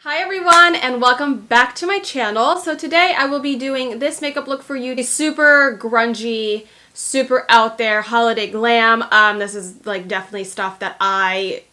Hi everyone and welcome back to my channel. So today I will be doing this makeup look for you. A super grungy, super out there holiday glam. This is like definitely stuff that I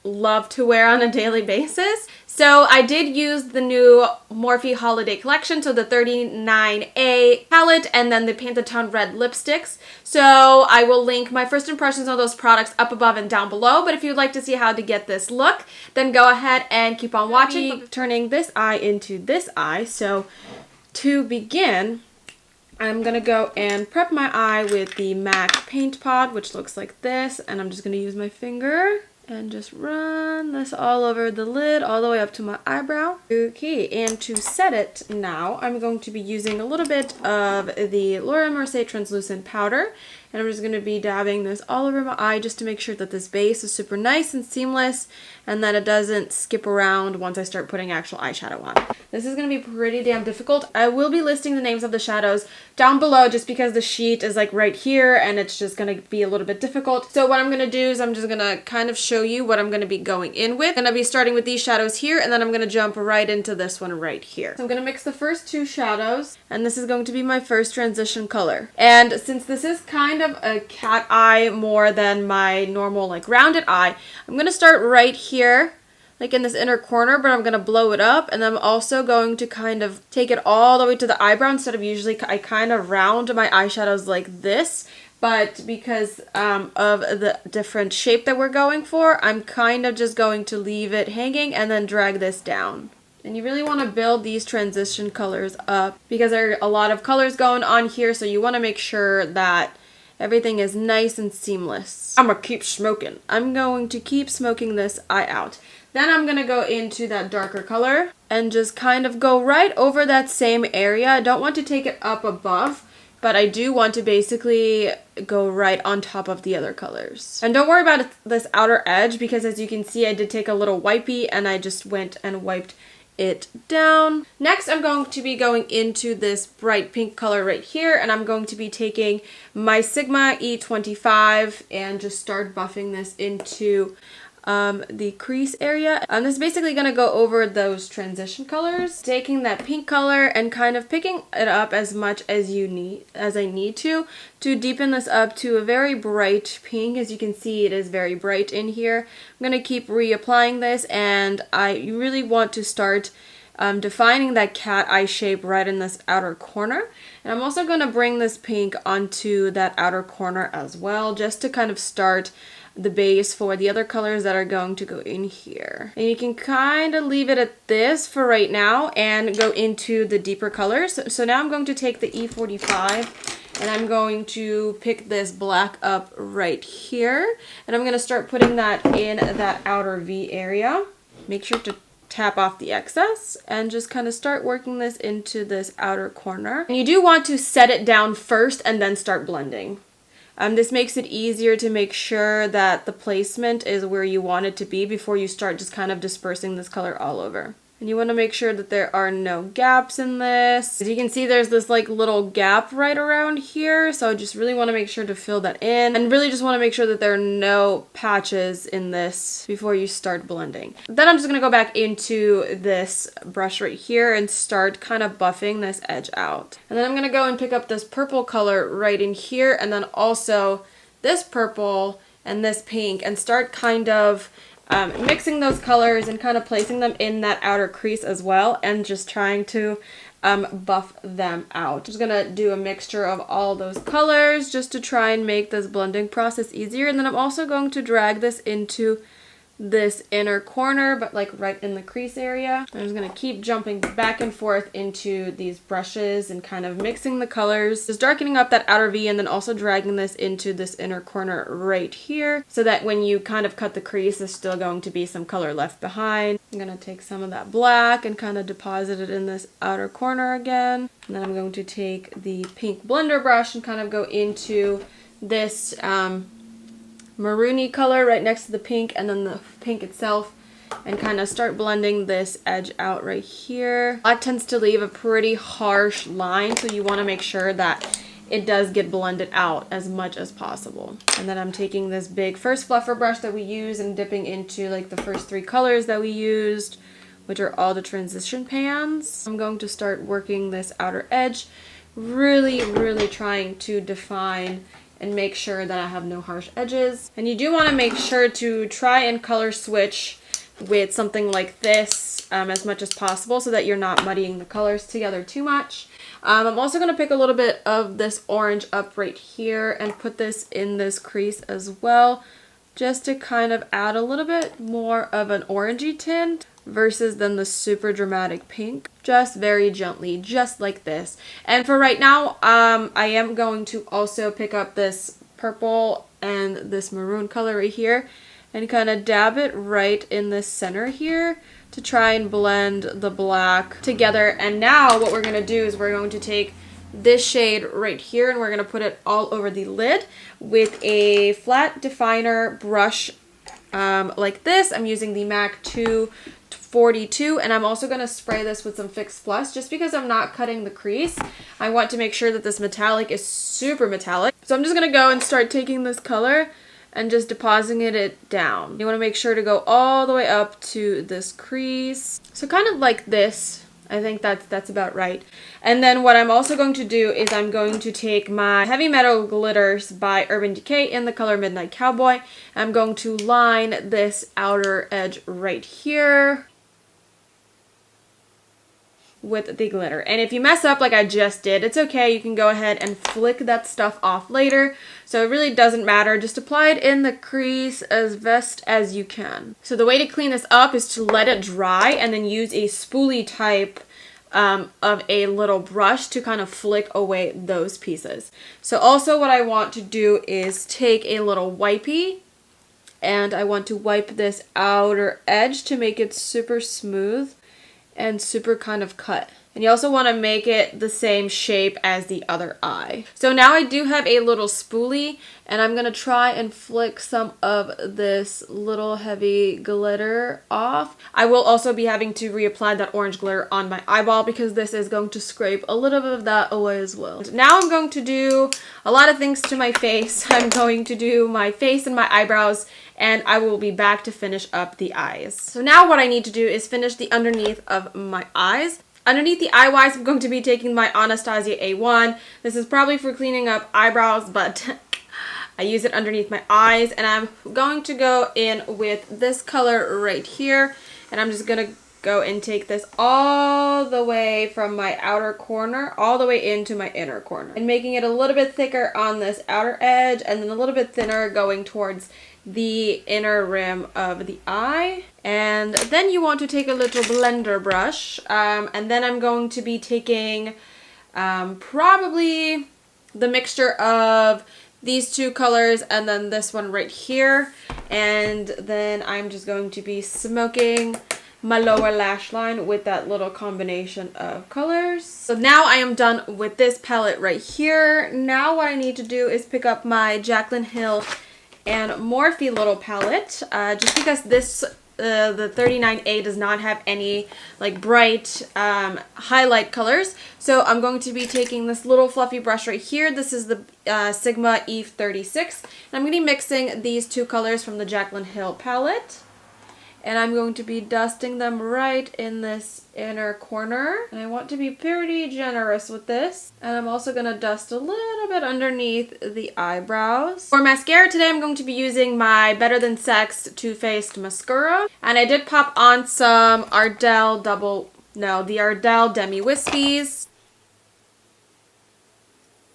love to wear on a daily basis. So I did use the new MORPHE Holiday collection, so the 39A palette and then the Pantone Red lipsticks. So I will link my first impressions on those products up above and down below, but if you'd like to see how to get this look, then go ahead and keep on watching. Turning this eye into this eye, so to begin, I'm going to go and prep my eye with the MAC Paint Pot, which looks like this, and I'm just going to use my finger and just run this all over the lid, all the way up to my eyebrow. Okay, and to set it now, I'm going to be using a little bit of the Laura Mercier translucent powder, and I'm just going to be dabbing this all over my eye just to make sure that this base is super nice and seamless and that it doesn't skip around once I start putting actual eyeshadow on. This is going to be pretty damn difficult. I will be listing the names of the shadows down below just because the sheet is like right here and it's just going to be a little bit difficult. So what I'm going to do is I'm just going to kind of show you what I'm going to be going in with. I'm going to be starting with these shadows here and then I'm going to jump right into this one right here. So I'm going to mix the first two shadows and this is going to be my first transition color. And since this is kind of a cat eye more than my normal like rounded eye, I'm going to start right here, like in this inner corner, but I'm going to blow it up, and I'm also going to kind of take it all the way to the eyebrow instead of usually I kind of round my eyeshadows like this, but because of the different shape that we're going for, I'm kind of just going to leave it hanging and then drag this down. And you really want to build these transition colors up because there are a lot of colors going on here, so you want to make sure that everything is nice and seamless. I'm gonna keep smoking. I'm going to keep smoking this eye out. Then I'm gonna go into that darker color and just kind of go right over that same area. I don't want to take it up above, but I do want to basically go right on top of the other colors. And don't worry about this outer edge because as you can see, I did take a little wipey and I just went and wiped it down. Next, I'm going to be going into this bright pink color right here, and I'm going to be taking my Sigma E25 and just start buffing this into the crease area. This is basically going to go over those transition colors, taking that pink color and kind of picking it up as much as I need to deepen this up to a very bright pink. As you can see, it is very bright in here. I'm going to keep reapplying this, and you really want to start defining that cat eye shape right in this outer corner. And I'm also going to bring this pink onto that outer corner as well, just to kind of start the base for the other colors that are going to go in here. And you can kind of leave it at this for right now and go into the deeper colors. So now I'm going to take the E45 and I'm going to pick this black up right here. And I'm going to start putting that in that outer V area. Make sure to tap off the excess and just kind of start working this into this outer corner. And you do want to set it down first and then start blending. This makes it easier to make sure that the placement is where you want it to be before you start just kind of dispersing this color all over. And you want to make sure that there are no gaps in this. As you can see, there's this like little gap right around here, so I just really want to make sure to fill that in and really just want to make sure that there are no patches in this before you start blending. Then I'm just going to go back into this brush right here and start kind of buffing this edge out. And then I'm going to go and pick up this purple color right in here and then also this purple and this pink and start kind of mixing those colors and kind of placing them in that outer crease as well and just trying to buff them out. I'm just going to do a mixture of all those colors just to try and make this blending process easier. And then I'm also going to drag this into this inner corner, but like right in the crease area. I'm just going to keep jumping back and forth into these brushes and kind of mixing the colors, just darkening up that outer V and then also dragging this into this inner corner right here so that when you kind of cut the crease, there's still going to be some color left behind. I'm going to take some of that black and kind of deposit it in this outer corner again. And then I'm going to take the pink blender brush and kind of go into this maroony color right next to the pink and then the pink itself and kind of start blending this edge out right here. Black tends to leave a pretty harsh line, so you want to make sure that it does get blended out as much as possible. And then I'm taking this big first fluffer brush that we use and dipping into like the first three colors that we used, which are all the transition pans. I'm going to start working this outer edge, really trying to define and make sure that I have no harsh edges. And you do want to make sure to try and color switch with something like this as much as possible so that you're not muddying the colors together too much. I'm also going to pick a little bit of this orange up right here and put this in this crease as well, just to kind of add a little bit more of an orangey tint versus than the super dramatic pink. Just very gently, just like this. And for right now, I am going to also pick up this purple and this maroon color right here and kind of dab it right in the center here to try and blend the black together. And now what we're going to do is we're going to take this shade right here and we're going to put it all over the lid with a flat definer brush like this. I'm using the MAC 242 and I'm also going to spray this with some Fix Plus just because I'm not cutting the crease. I want to make sure that this metallic is super metallic. So I'm just going to go and start taking this color and just depositing it down. You want to make sure to go all the way up to this crease. So kind of like this. I think that's about right. And then what I'm also going to do is I'm going to take my Heavy Metal Glitters by Urban Decay in the color Midnight Cowboy. I'm going to line this outer edge right here with the glitter. And if you mess up like I just did, it's okay. You can go ahead and flick that stuff off later. So it really doesn't matter. Just apply it in the crease as best as you can. So the way to clean this up is to let it dry and then use a spoolie type of a little brush to kind of flick away those pieces. So also what I want to do is take a little wipey and I want to wipe this outer edge to make it super smooth and super kind of cut. And you also want to make it the same shape as the other eye. So now I do have a little spoolie and I'm going to try and flick some of this little heavy glitter off. I will also be having to reapply that orange glitter on my eyeball because this is going to scrape a little bit of that away as well. Now I'm going to do a lot of things to my face. I'm going to do my face and my eyebrows and I will be back to finish up the eyes. So now what I need to do is finish the underneath of my eyes. Underneath the eye wash, I'm going to be taking my Anastasia A1. This is probably for cleaning up eyebrows, but I use it underneath my eyes. And I'm going to go in with this color right here. And I'm just going to go and take this all the way from my outer corner, all the way into my inner corner. And making it a little bit thicker on this outer edge, and then a little bit thinner going towards the inner rim of the eye. And then you want to take a little blender brush and then I'm going to be taking probably the mixture of these two colors and then this one right here, and then I'm just going to be smoking my lower lash line with that little combination of colors. So now I am done with this palette right here. Now what I need to do is pick up my Jaclyn Hill and Morphe little palette, just because this the 39A does not have any like bright highlight colors. So I'm going to be taking this little fluffy brush right here. This is the Sigma Eve 36. And I'm going to be mixing these two colors from the Jaclyn Hill palette. And I'm going to be dusting them right in this inner corner. And I want to be pretty generous with this. And I'm also going to dust a little bit underneath the eyebrows. For mascara today, I'm going to be using my Better Than Sex Too Faced mascara. And I did pop on some Ardell the Ardell Demi Wispies.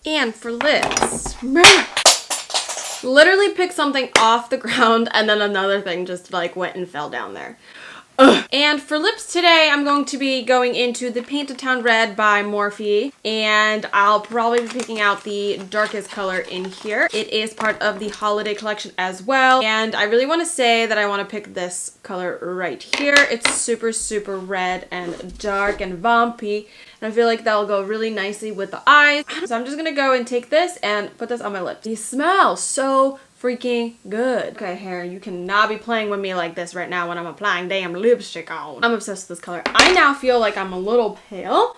And for lips, literally picked something off the ground and then another thing just like went and fell down there. Ugh. And for lips today, I'm going to be going into the Painted Town Red by Morphe, and I'll probably be picking out the darkest color in here. It is part of the holiday collection as well, and I really want to say that I want to pick this color right here. It's super, super red and dark and vampy, and I feel like that'll go really nicely with the eyes. So I'm just gonna go and take this and put this on my lips. These smell so freaking good. Okay, hair, you cannot be playing with me like this right now when I'm applying damn lipstick on. I'm obsessed with this color. I now feel like I'm a little pale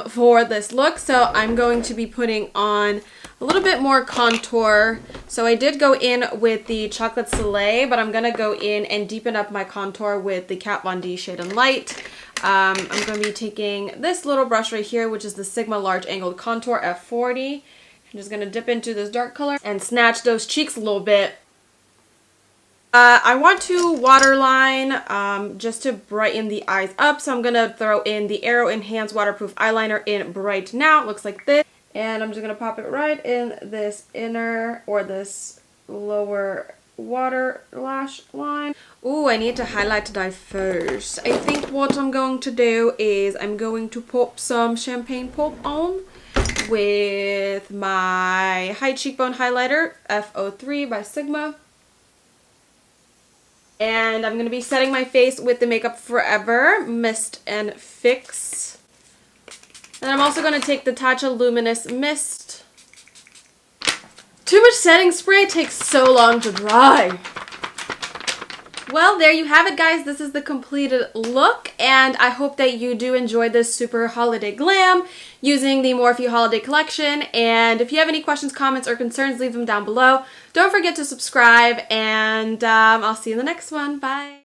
for this look, so I'm going to be putting on a little bit more contour. So I did go in with the Chocolate Soleil, but I'm going to go in and deepen up my contour with the Kat Von D Shade and Light. I'm going to be taking this little brush right here, which is the Sigma Large Angled Contour F40. I'm just going to dip into this dark color and snatch those cheeks a little bit. I want to waterline just to brighten the eyes up, so I'm going to throw in the Aero Enhanced Waterproof Eyeliner in Bright Now. It looks like this. And I'm just going to pop it right in this inner or this lower water lash line. Ooh, I need to highlight dye first. I think what I'm going to do is I'm going to pop some Champagne Pop on with my High Cheekbone Highlighter, F03 by Sigma. And I'm going to be setting my face with the Makeup Forever Mist and Fix. And I'm also going to take the Tatcha Luminous Mist. Too much setting spray takes so long to dry. Well, there you have it, guys. This is the completed look, and I hope that you do enjoy this super holiday glam using the Morphe Holiday collection. And if you have any questions, comments, or concerns, leave them down below. Don't forget to subscribe, and I'll see you in the next one. Bye.